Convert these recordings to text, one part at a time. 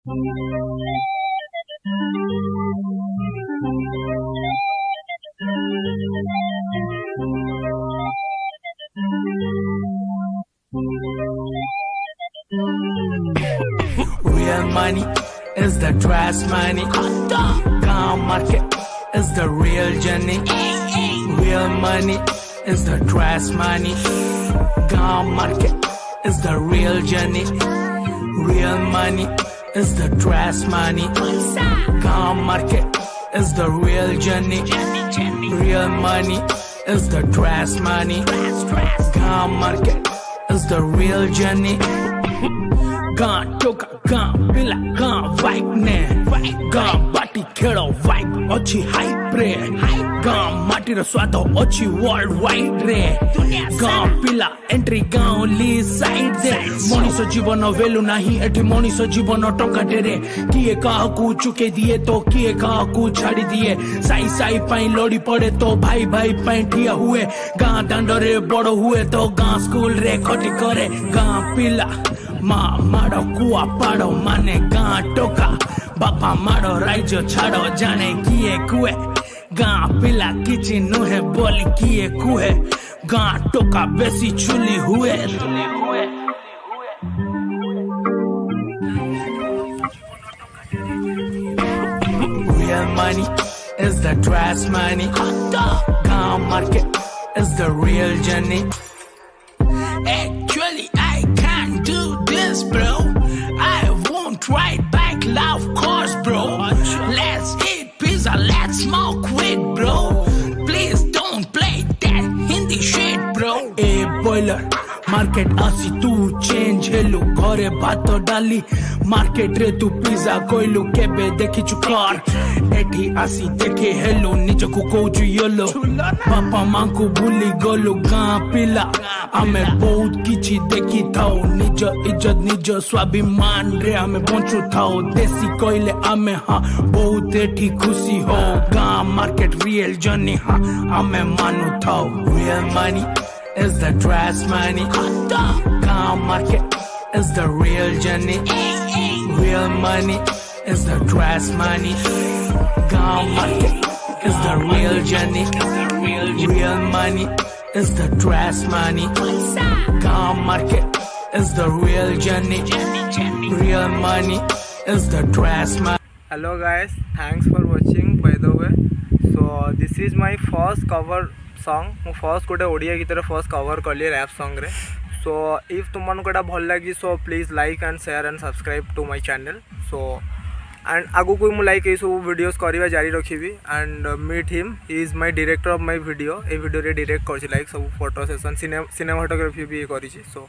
Real money is the trash money. GAAN market is the real journey. Real money is the trash money. GAAN market is the real journey. Real money is the trash money. GAAN market is the real journey. Real money is the trash money. GAAN market is the real journey. GAAN toka GAAN pila GAAN vibe ne GAAN bati khelo vibe ochi hype re GAAN mati ro swado ochi worldwide re GAAN pila entry GAAN only side de moniso jibono velu nahi eti moniso jibono tonka dere kiye kahaku chuke diye to kiye kahaku chhadi diye sai sai pai lodi pade to bhai bhai pai thiya hue GAAN dandore bodo hue to GAAN school re khoti kore GAAN pila Ma maro kuwa paro mane GAAN toka Bapa maro raijo chado jane kiye kue GAAN pila kichi nuhe boli kiye kue GAAN toka besi chuli hue Real money is the trash money. GAAN market is the real journey. Actually I can't do this, bro. I won't ride back, love course, bro. Let's eat pizza, let's smoke weed, bro. Please don't play that Hindi shit, bro. A boiler market asi tu change hello ghore bhato dali market re tu pizza koilu kebe dekhi chukar eti asi dekhe hello nijo ku kouchu yolo papa manku bhuli golu GAAN pila ame bahut kichi dekhi thau nijo izzat nijo swabhiman re ame bonchu thau desi koile ame ha bahut eti khushi ho GAAN market real journey ha ame manu thau real money is the trash money. GAAN market is the real journey. Real money is the trash money. GAAN market is the real journey. Real money is the trash money. GAAN market is the real journey. Real money is the trash money. Hello guys, thanks for watching by the way. So this is my first cover song. मु first गोटे ओडिया गीत first cover कली rap song रे. So if तुम मन को भल लगी so please like and share and subscribe to my channel. So and आगु को मु लाइक ये सब वीडियोस करवा जारी रखी and meet him. He is my director of my video. ए वीडियो रे डायरेक्ट कर लाइक सब फोटो सेशन सिनेमाटोग्राफी भी करी. सो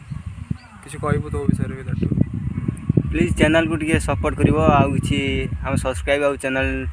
किसी कहबू तो विषय में दैट प्लीज चैनल को टिके सपोर्ट करिवो आ किछि हम सब्सक्राइब आ चैनल